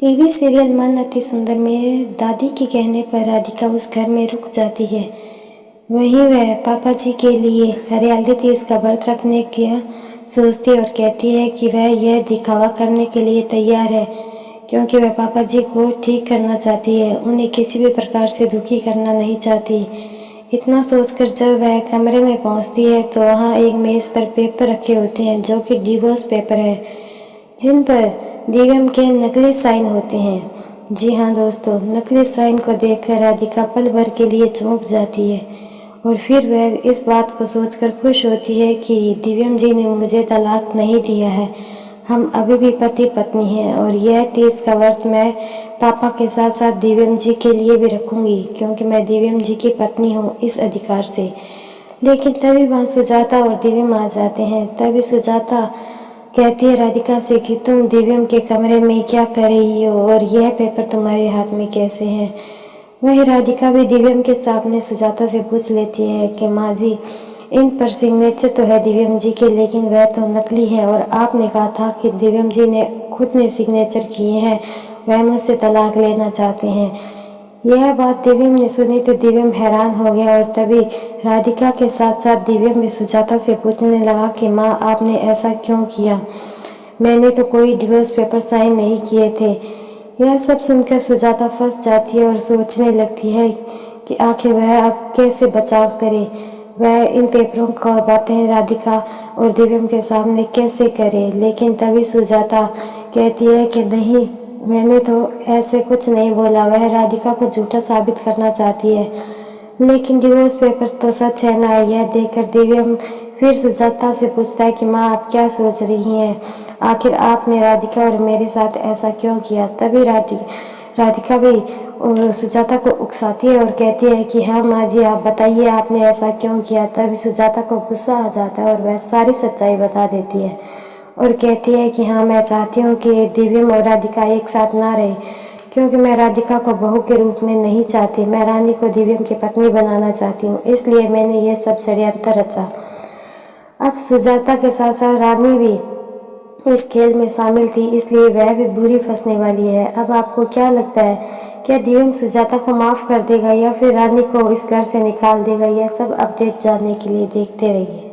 TV serial मन अति सुंदर में दादी के कहने पर राधिका उस घर में रुक जाती है। वहीं वह पापा जी के लिए हरियाली तीज का व्रत रखने की सोचती और कहती है कि वह यह दिखावा करने के लिए तैयार है, क्योंकि वह पापा जी को ठीक करना चाहती है, उन्हें किसी भी प्रकार से दुखी करना नहीं चाहती। इतना सोचकर जब वह कमरे में पहुंचती है तो वहां एक मेज पर पेपर रखे होते हैं जो कि डिवोर्स पेपर है, जिन पर दिव्यम के नकली साइन होते हैं। जी हाँ दोस्तों, नकली साइन को देखकर राधिका पल भर के लिए चौंक जाती है और फिर वह इस बात को सोचकर खुश होती है कि दिव्यम जी ने मुझे तलाक नहीं दिया है, हम अभी भी पति पत्नी हैं और यह तीज का व्रत मैं पापा के साथ साथ दिव्यम जी के लिए भी रखूंगी, क्योंकि मैं दिव्यम जी की पत्नी हूँ इस अधिकार से। लेकिन तभी वहाँ सुजाता और दिव्यम आ जाते हैं। तभी सुजाता कहती है राधिका से कि तुम दिव्यम के कमरे में क्या कर रही हो और यह पेपर तुम्हारे हाथ में कैसे हैं। वही राधिका भी दिव्यम के सामने सुजाता से पूछ लेती है कि माँ जी, इन पर सिग्नेचर तो है दिव्यम जी के, लेकिन वह तो नकली है और आपने कहा था कि दिव्यम जी ने खुद ने सिग्नेचर किए हैं, वह मुझसे तलाक लेना चाहते हैं। यह बात दिव्यम ने सुनी तो दिव्यम हैरान हो गया और तभी राधिका के साथ साथ दिव्यम भी सुजाता से पूछने लगा कि माँ आपने ऐसा क्यों किया, मैंने तो कोई डिवोर्स पेपर साइन नहीं किए थे। यह सब सुनकर सुजाता फंस जाती है और सोचने लगती है कि आखिर वह अब कैसे बचाव करे, वह इन पेपरों का बातें राधिका और दिव्यम के सामने कैसे करे। लेकिन तभी सुजाता कहती है कि नहीं, मैंने तो ऐसे कुछ नहीं बोला। वह राधिका को झूठा साबित करना चाहती है, लेकिन डिवोर्स पेपर तो सच है ना। यह देखकर दिव्यम फिर सुजाता से पूछता है कि माँ आप क्या सोच रही हैं, आखिर आपने राधिका और मेरे साथ ऐसा क्यों किया। तभी राधिका भी सुजाता को उकसाती है और कहती है कि हाँ माँ जी आप बताइए आपने ऐसा क्यों किया। तभी सुजाता को गुस्सा आ जाता है और वह सारी सच्चाई बता देती है और कहती है कि हाँ मैं चाहती हूँ कि दिव्यम और राधिका एक साथ ना रहे, क्योंकि मैं राधिका को बहू के रूप में नहीं चाहती, मैं रानी को दिव्यम की पत्नी बनाना चाहती हूँ, इसलिए मैंने ये सब षड्यंत्र रचा। अब सुजाता के साथ साथ रानी भी इस खेल में शामिल थी, इसलिए वह भी बुरी फंसने वाली है। अब आपको क्या लगता है, क्या दिव्यम सुजाता को माफ़ कर देगा या फिर रानी को इस घर से निकाल देगा? यह सब अपडेट जानने के लिए देखते रहिए।